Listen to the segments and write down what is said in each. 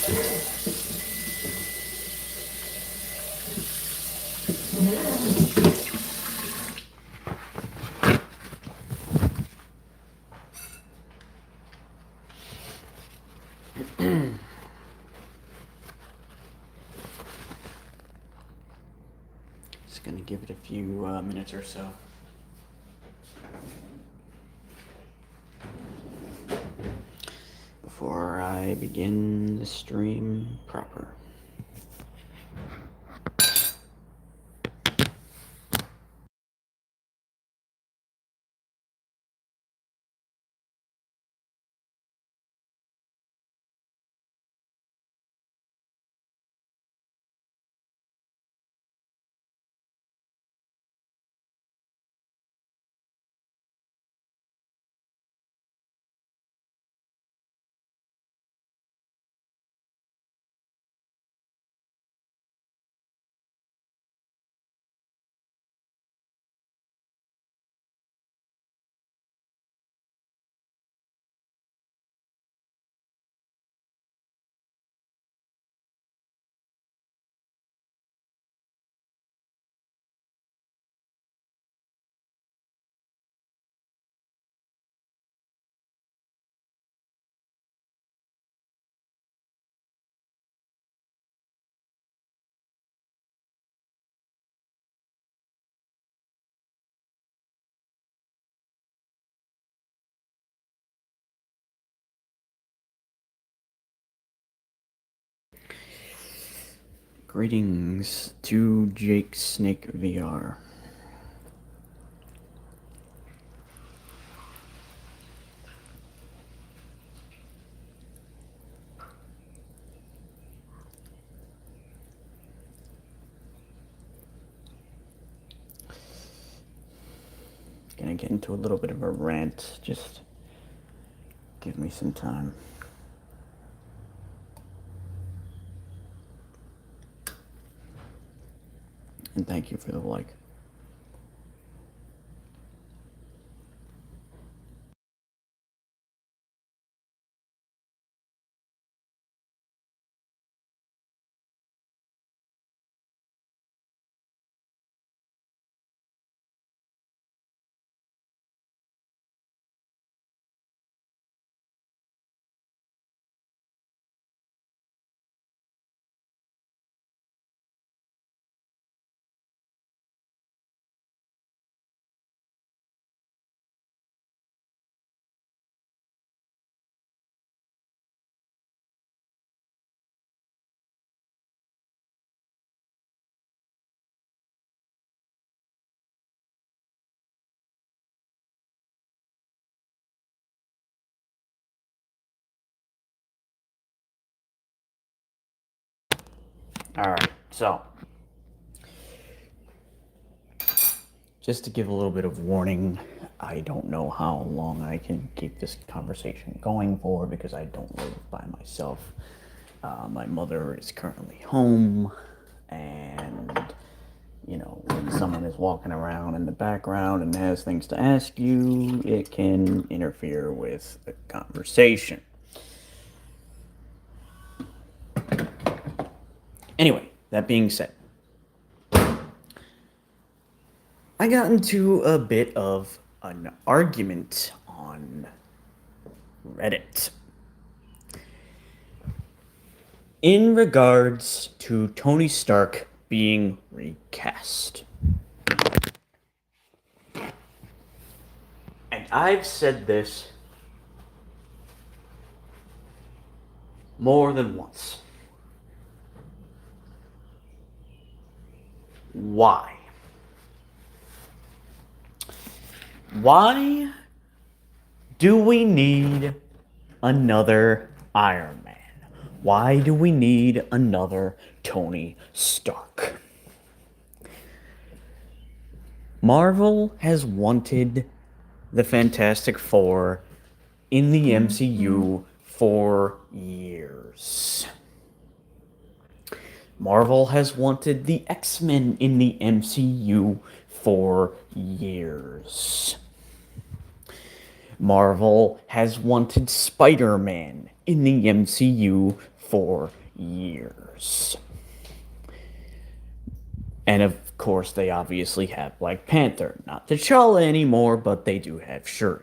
Just gonna give it a few minutes or so. Before I begin the stream proper. Greetings to Jake Snake VR. Gonna get into a little bit of a rant. Just give me some time. And thank you for the like. Alright, so just to give a little bit of warning, I don't know how long I can keep this conversation going for because I don't live by myself. My mother is currently home, and you know, when someone is walking around in the background and has things to ask you, it can interfere with the conversation. Anyway, that being said, I got into a bit of an argument on Reddit in regards to Tony Stark being recast. And I've said this more than once. Why? Why do we need another Iron Man? Why do we need another Tony Stark? Marvel has wanted the Fantastic Four in the MCU for years. Marvel has wanted the X-Men in the MCU for years. Marvel has wanted Spider-Man in the MCU for years. And of course, they obviously have Black Panther. Not T'Challa anymore, but they do have Shuri.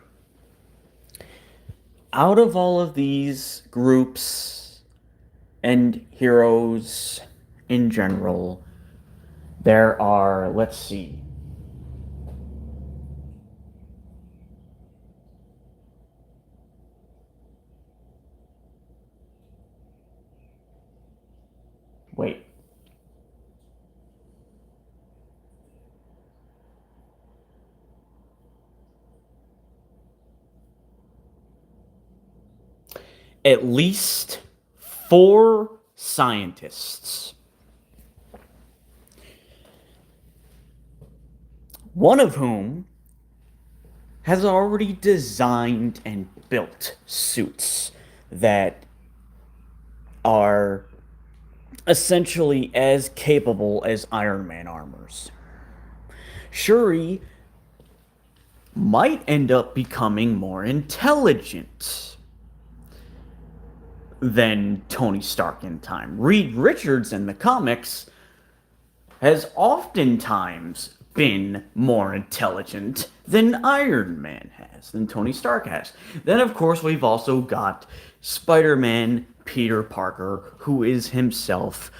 Out of all of these groups and heroes in general, there are, let's see, wait. At least 4 scientists, one of whom has already designed and built suits that are essentially as capable as Iron Man armors. Shuri might end up becoming more intelligent than Tony Stark in time. Reed Richards in the comics has oftentimes been more intelligent than Iron Man has, than Tony Stark has. Then, of course, we've also got Spider-Man Peter Parker, who is himself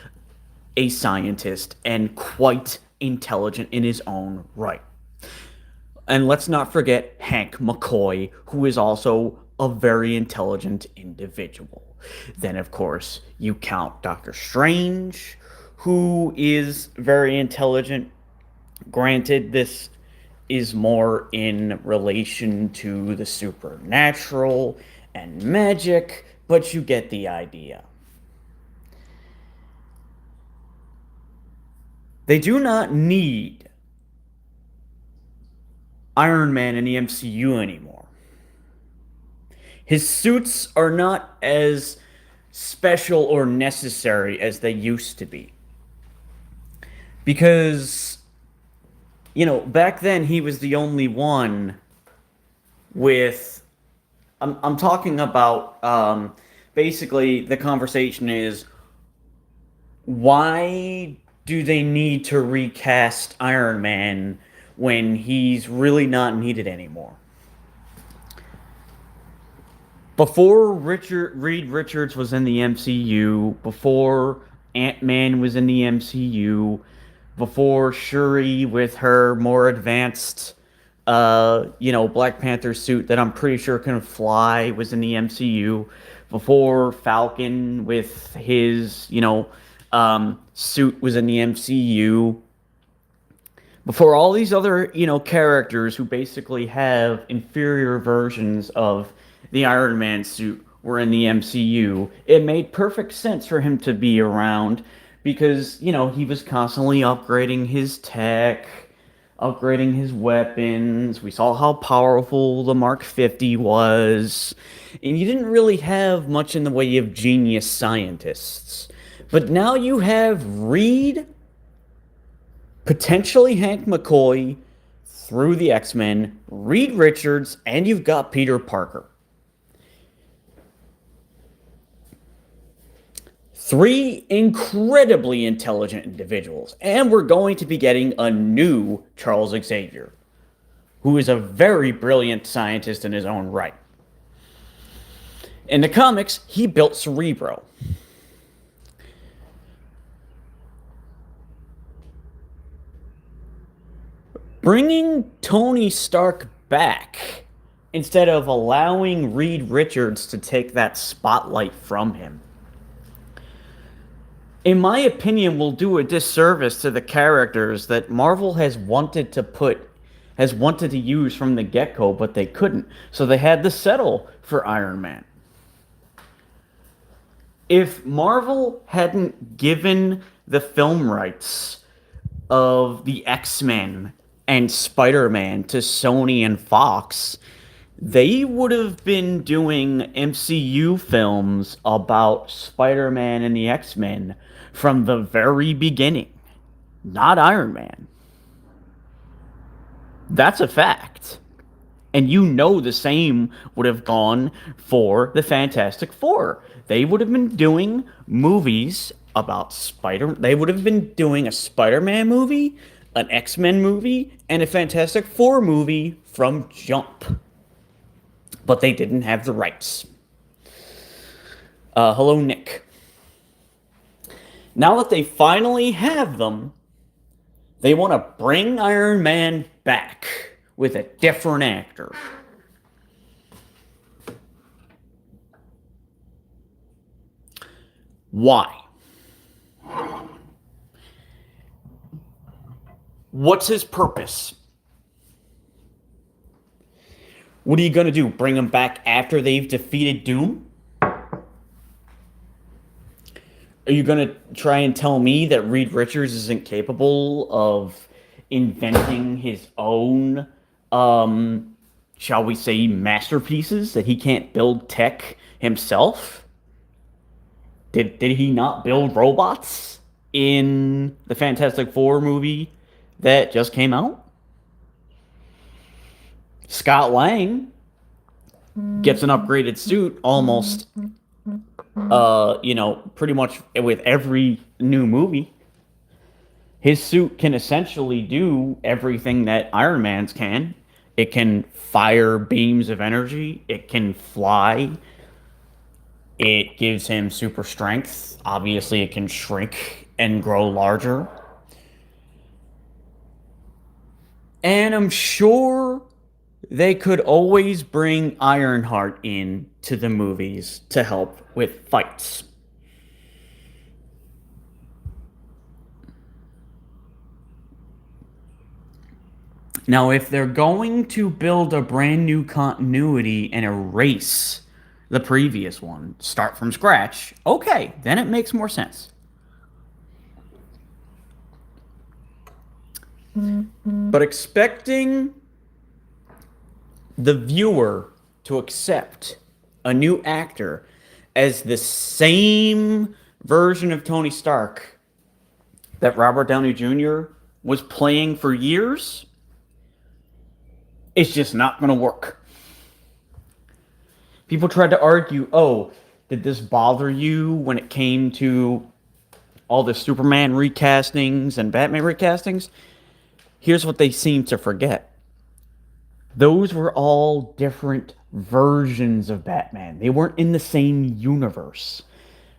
a scientist and quite intelligent in his own right. And let's not forget Hank McCoy, who is also a very intelligent individual. Then, of course, you count Doctor Strange, who is very intelligent. Granted, this is more in relation to the supernatural and magic, but you get the idea. They do not need Iron Man in the MCU anymore. His suits are not as special or necessary as they used to be. Because, back then he was the only one with. I'm talking about. Basically, the conversation is, why do they need to recast Iron Man when he's really not needed anymore? Before Reed Richards was in the MCU, before Ant-Man was in the MCU, before Shuri with her more advanced, Black Panther suit that I'm pretty sure can fly was in the MCU, before Falcon with his, suit was in the MCU, before all these other, characters who basically have inferior versions of the Iron Man suit were in the MCU, it made perfect sense for him to be around because, he was constantly upgrading his tech, upgrading his weapons. We saw how powerful the Mark 50 was. And you didn't really have much in the way of genius scientists. But now you have Reed, potentially Hank McCoy, through the X-Men, Reed Richards, and you've got Peter Parker. 3 incredibly intelligent individuals. And we're going to be getting a new Charles Xavier, who is a very brilliant scientist in his own right. In the comics, he built Cerebro. Bringing Tony Stark back instead of allowing Reed Richards to take that spotlight from him, in my opinion, will do a disservice to the characters that Marvel has wanted to use from the get-go, but they couldn't. So they had to settle for Iron Man. If Marvel hadn't given the film rights of the X-Men and Spider-Man to Sony and Fox, they would have been doing MCU films about Spider-Man and the X-Men from the very beginning, not Iron Man. That's a fact. And the same would have gone for the Fantastic Four. they would have been doing movies about Spider. They would have been doing a Spider-Man movie, an X-Men movie, and a Fantastic Four movie from jump. But they didn't have the rights. Hello, Nick. Now that they finally have them, they want to bring Iron Man back with a different actor. Why? What's his purpose? What are you going to do? Bring him back after they've defeated Doom? Are you going to try and tell me that Reed Richards isn't capable of inventing his own, shall we say, masterpieces? That he can't build tech himself? Did he not build robots in the Fantastic Four movie that just came out? Scott Lang gets an upgraded suit almost, pretty much with every new movie. His suit can essentially do everything that Iron Man's can. It can fire beams of energy. It can fly. It gives him super strength. Obviously, it can shrink and grow larger. And I'm sure they could always bring Ironheart in to the movies to help with fights. Now, if they're going to build a brand new continuity and erase the previous one, start from scratch, okay, then it makes more sense. But expecting the viewer to accept a new actor as the same version of Tony Stark that Robert Downey Jr. was playing for years, it's just not going to work. People tried to argue, oh, did this bother you when it came to all the Superman recastings and Batman recastings? Here's what they seem to forget. Those were all different versions of Batman. They weren't in the same universe.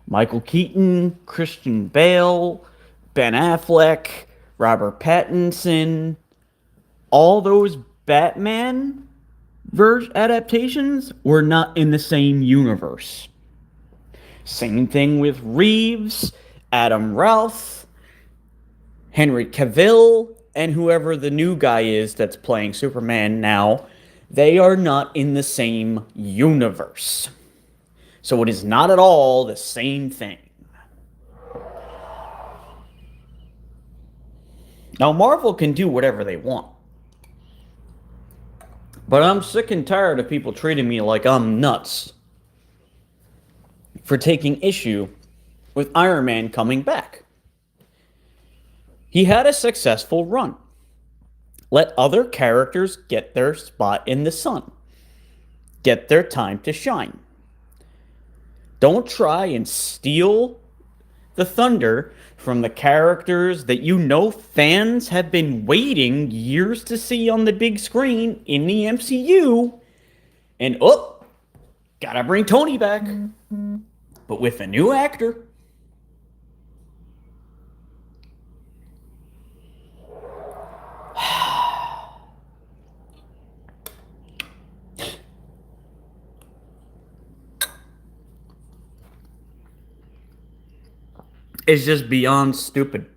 Michael Keaton, Christian Bale, Ben Affleck, Robert Pattinson, all those Batman adaptations were not in the same universe. Same thing with Reeves, Adam Routh, Henry Cavill, and whoever the new guy is that's playing Superman now. They are not in the same universe. So it is not at all the same thing. Now, Marvel can do whatever they want. But I'm sick and tired of people treating me like I'm nuts for taking issue with Iron Man coming back. He had a successful run. Let other characters get their spot in the sun. Get their time to shine. Don't try and steal the thunder from the characters that you know fans have been waiting years to see on the big screen in the MCU. And, gotta bring Tony back. But with a new actor. It's just beyond stupid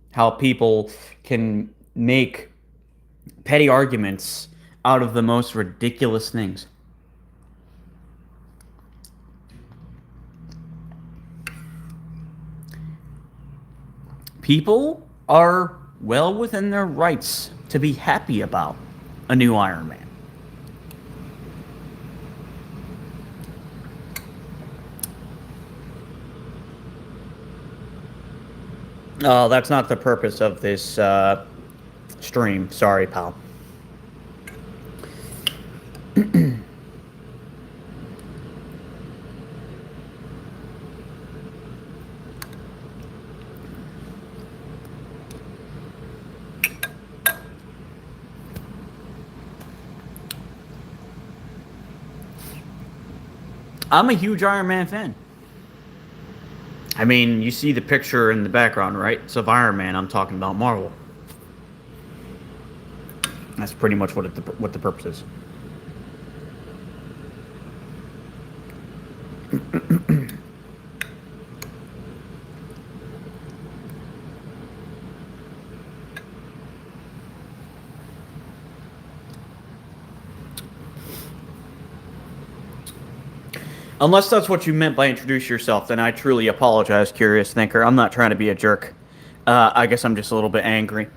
how people can make petty arguments out of the most ridiculous things. People are well within their rights to be happy about a new Iron Man. Oh, that's not the purpose of this stream. Sorry, pal. I'm a huge Iron Man fan. I mean, you see the picture in the background, right? It's of Iron Man. I'm talking about Marvel. That's pretty much what the purpose is. Unless that's what you meant by introduce yourself, then I truly apologize, Curious Thinker. I'm not trying to be a jerk. I guess I'm just a little bit angry.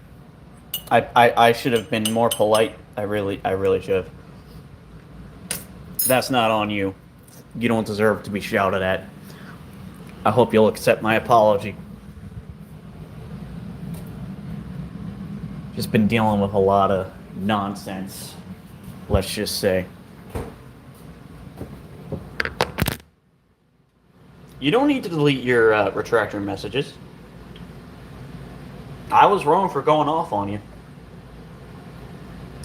I should have been more polite. I really should have. That's not on you. You don't deserve to be shouted at. I hope you'll accept my apology. Just been dealing with a lot of nonsense, let's just say. You don't need to delete your retractor messages. I was wrong for going off on you.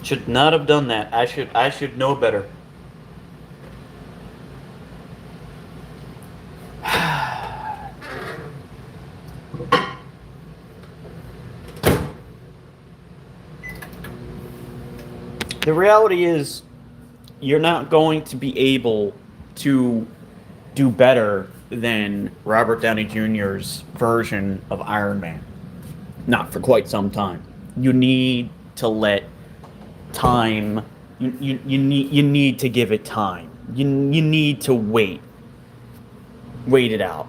Should not have done that. I should know better. The reality is, you're not going to be able to do better than Robert Downey Jr.'s version of Iron Man. Not for quite some time. You need to let time. You need to give it time. You need to wait it out.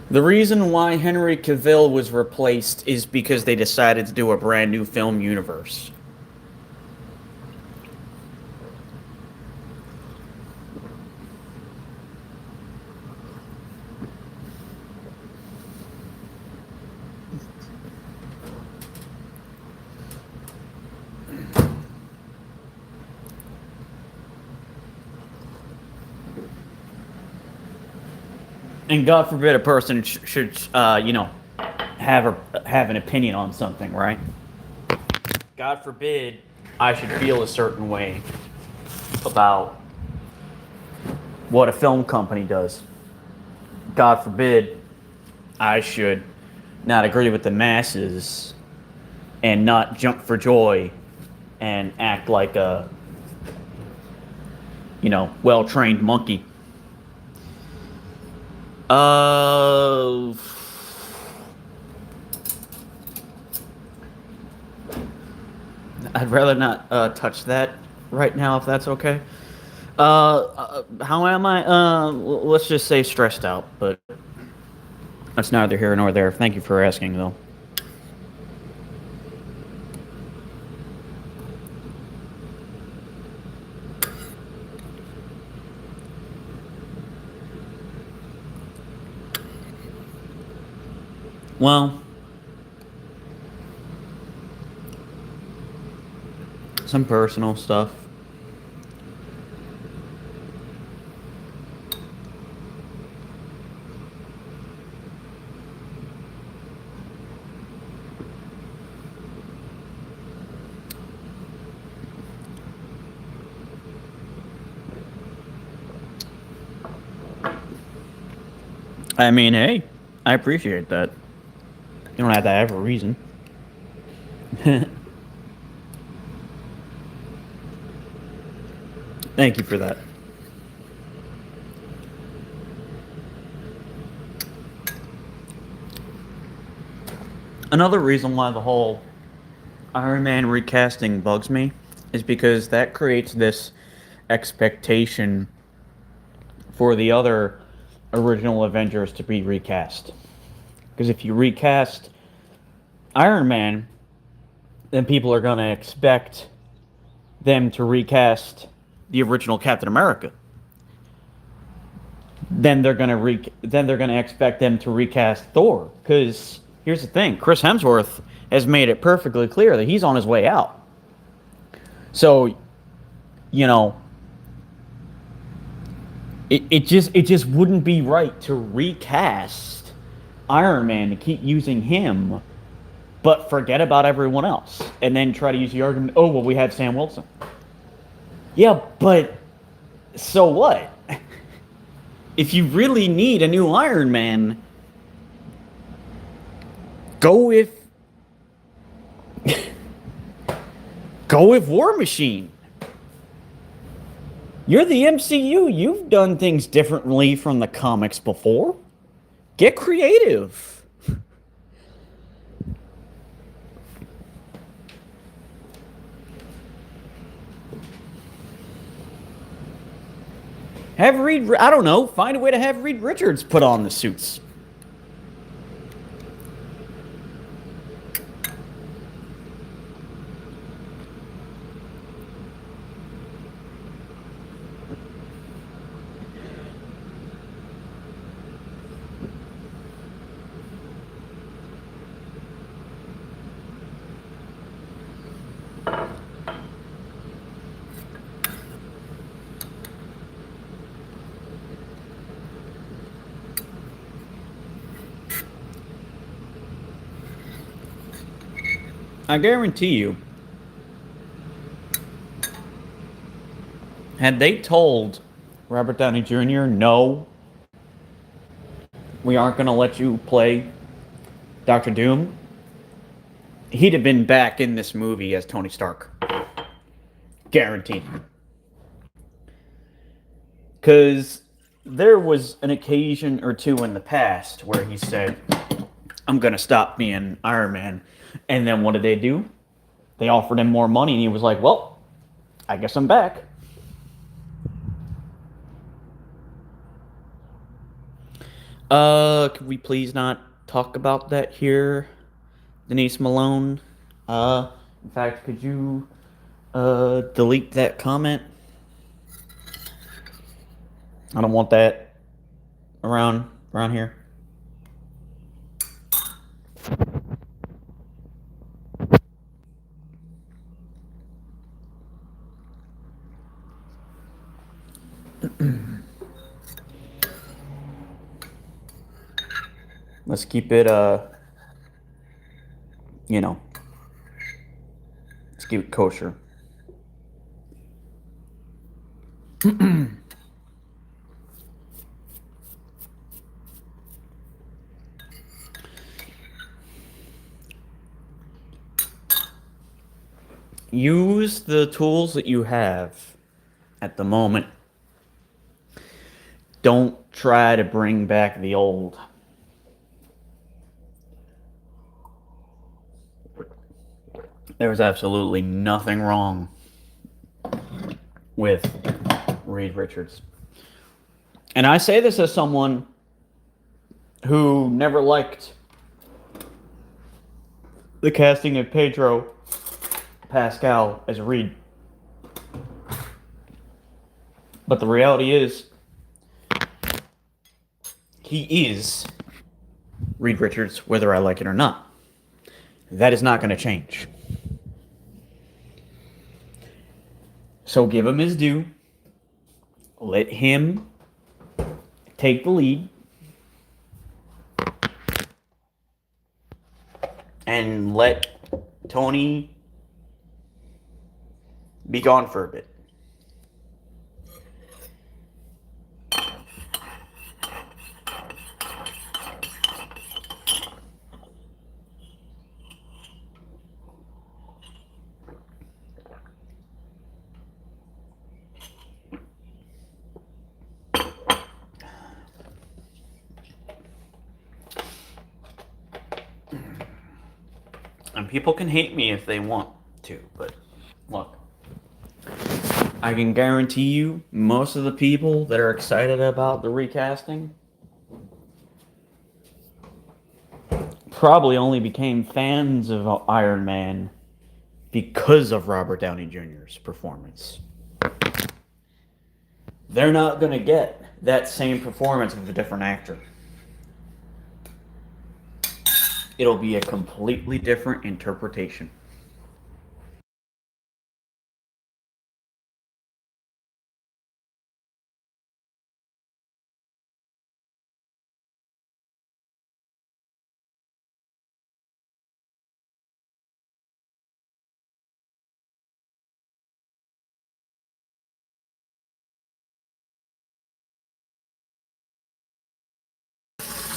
The reason why Henry Cavill was replaced is because they decided to do a brand new film universe. And God forbid a person should have an opinion on something, right? God forbid I should feel a certain way about what a film company does. God forbid I should not agree with the masses and not jump for joy and act like a, well-trained monkey. I'd rather not touch that right now, if that's okay. How am I? Let's just say stressed out, but that's neither here nor there. Thank you for asking, though. Well, some personal stuff. I mean, hey, I appreciate that. You don't have to have a reason. Thank you for that. Another reason why the whole Iron Man recasting bugs me is because that creates this expectation for the other original Avengers to be recast. Because if you recast Iron Man, then people are going to expect them to recast the original Captain America. Then they're going to expect them to recast Thor. Because here's the thing, Chris Hemsworth has made it perfectly clear that he's on his way out. So, It just wouldn't be right to recast Iron Man to keep using him, but forget about everyone else, and then try to use the argument, oh well, we have Sam Wilson. Yeah, but so what? If you really need a new Iron Man, go with go with War Machine. You're the MCU. You've done things differently from the comics before. Get creative. Have Reed, I don't know, find a way to have Reed Richards put on the suits. I guarantee you, had they told Robert Downey Jr., no, we aren't going to let you play Doctor Doom, he'd have been back in this movie as Tony Stark. Guaranteed. Because there was an occasion or two in the past where he said, I'm going to stop being Iron Man. And then what did they do? They offered him more money, and he was like, well, I guess I'm back. Could we please not talk about that here, Denise Malone? In fact, could you delete that comment? I don't want that around here. Let's keep it let's keep it kosher. Use the tools that you have at the moment. Don't try to bring back the old. There was absolutely nothing wrong with Reed Richards. And I say this as someone who never liked the casting of Pedro Pascal as Reed. But the reality is, he is Reed Richards, whether I like it or not. That is not going to change. So give him his due. Let him take the lead. And let Tony be gone for a bit. And people can hate me if they want to, but look, I can guarantee you most of the people that are excited about the recasting probably only became fans of Iron Man because of Robert Downey Jr.'s performance. They're not going to get that same performance with a different actor. It'll be a completely different interpretation.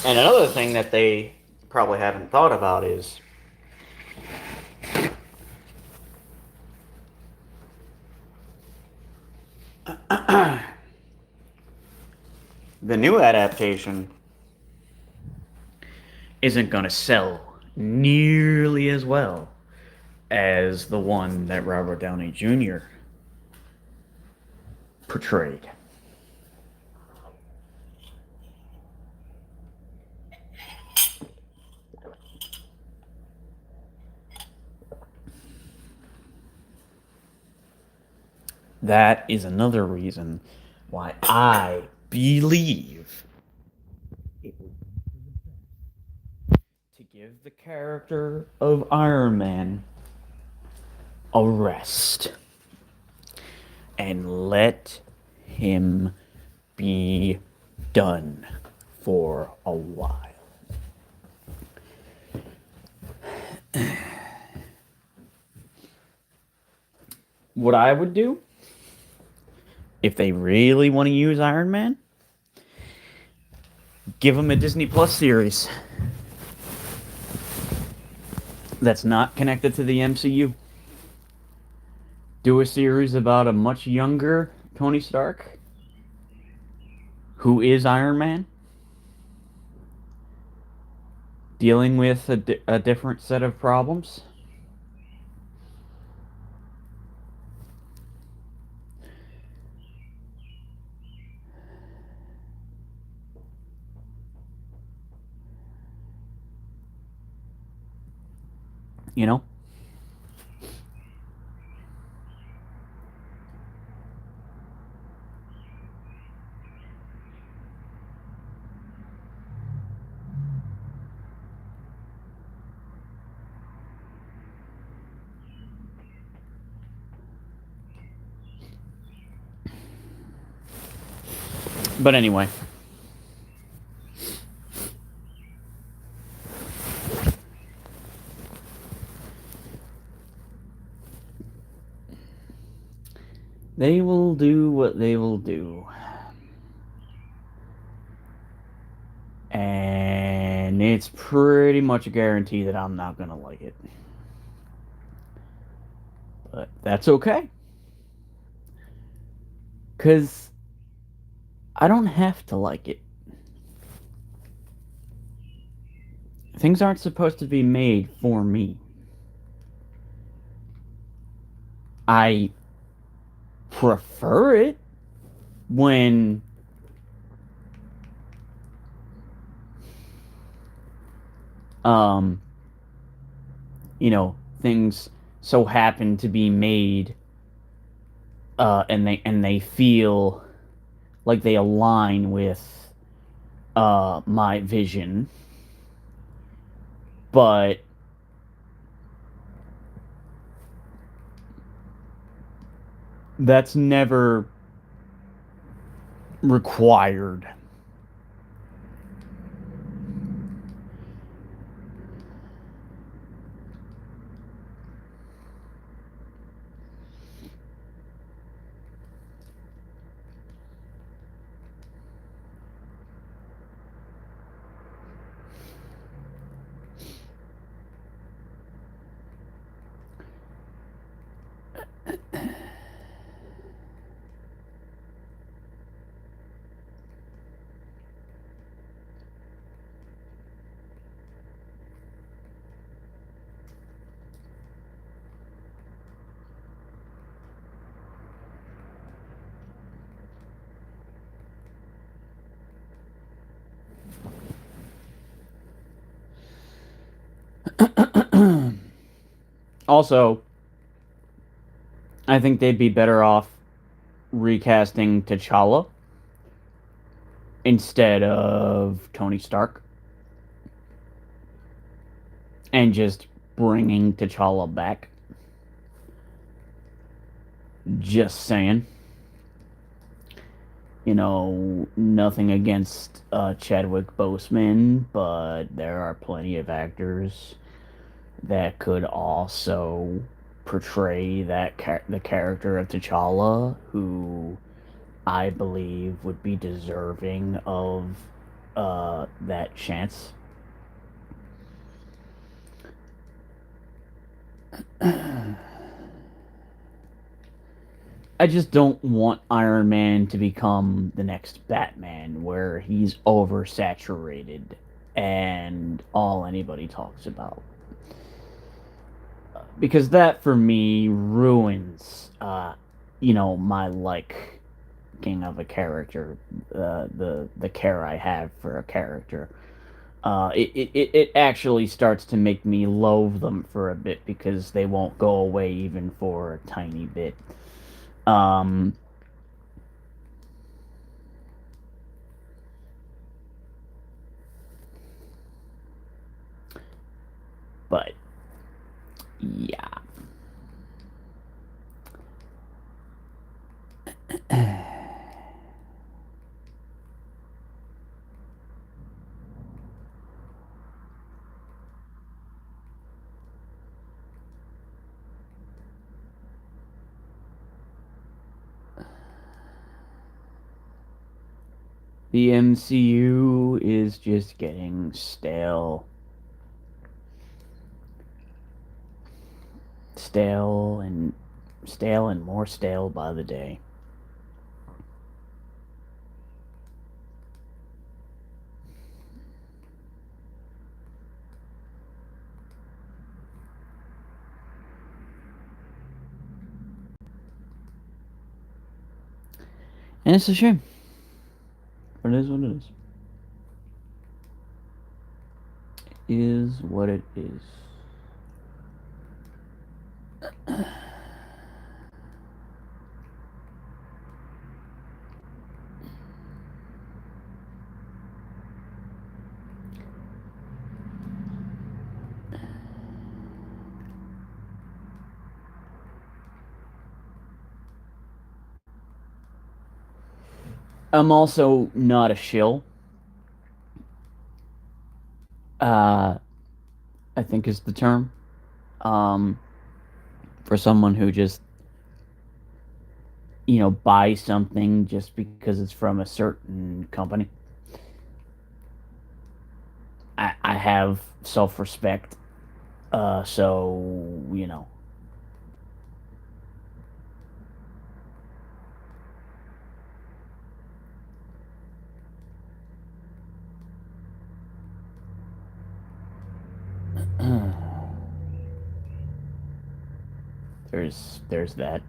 And another thing that they probably haven't thought about is the new adaptation isn't going to sell nearly as well as the one that Robert Downey Jr. portrayed. That is another reason why I believe it would to give the character of Iron Man a rest and let him be done for a while. What I would do if they really want to use Iron Man, give him a Disney Plus series that's not connected to the MCU. Do a series about a much younger Tony Stark, who is Iron Man, dealing with a different set of problems. You know? But anyway. They will do what they will do. And it's pretty much a guarantee that I'm not going to like it. But that's okay. Because I don't have to like it. Things aren't supposed to be made for me. I prefer it when you know, things so happen to be made and they feel like they align with my vision. But that's never required. Also, I think they'd be better off recasting T'Challa instead of Tony Stark and just bringing T'Challa back. Just saying. You know, nothing against Chadwick Boseman, but there are plenty of actors that could also portray the character of T'Challa, who I believe would be deserving of that chance. I just don't want Iron Man to become the next Batman, where he's oversaturated and all anybody talks about. Because that for me ruins, my liking of a character, the care I have for a character. It actually starts to make me loathe them for a bit because they won't go away even for a tiny bit. Um, but yeah. The MCU is just getting stale and stale and more stale by the day. And it's a shame. But it is what it is. Is what it is. I'm also not a shill. Uh, I think is the term. Um, for someone who just buys something just because it's from a certain company. I have self respect. So there's that.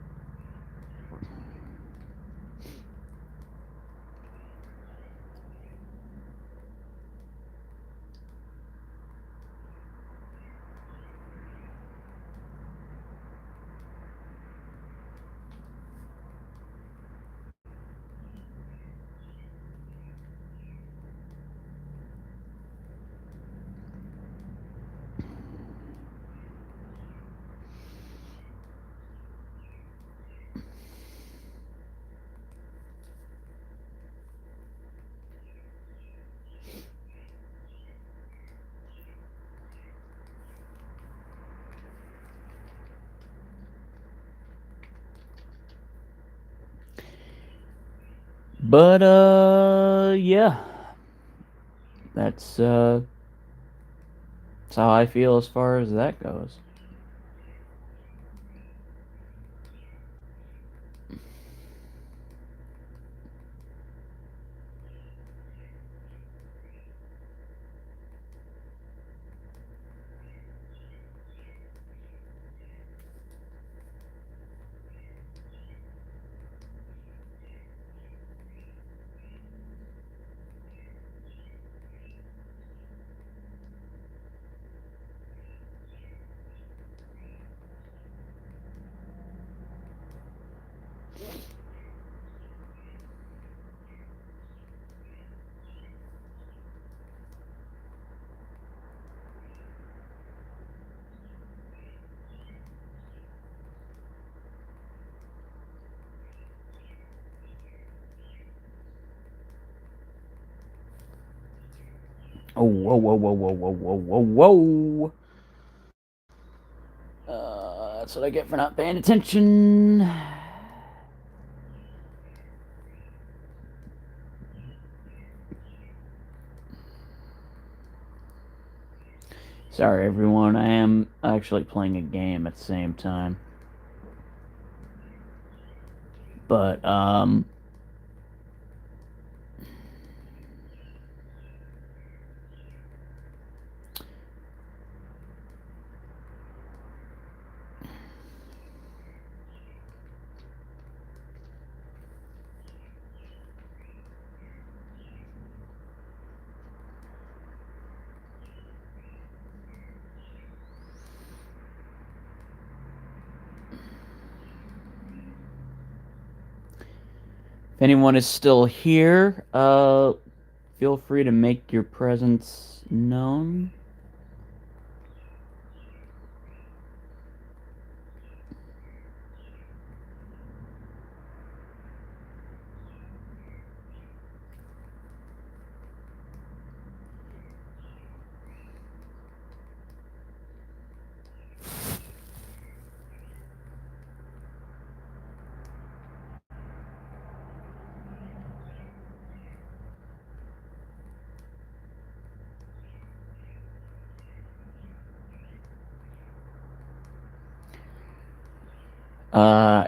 But yeah, that's that's how I feel as far as that goes. Oh, whoa, whoa, whoa, whoa, whoa, whoa, whoa, whoa. That's what I get for not paying attention. Sorry, everyone. I am actually playing a game at the same time. But, if anyone is still here, feel free to make your presence known.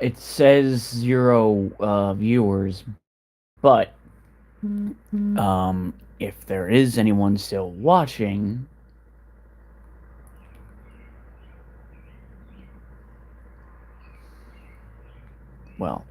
It says 0 viewers, but if there is anyone still watching, well,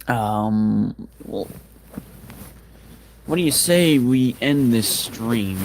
well, what do you say we end this stream?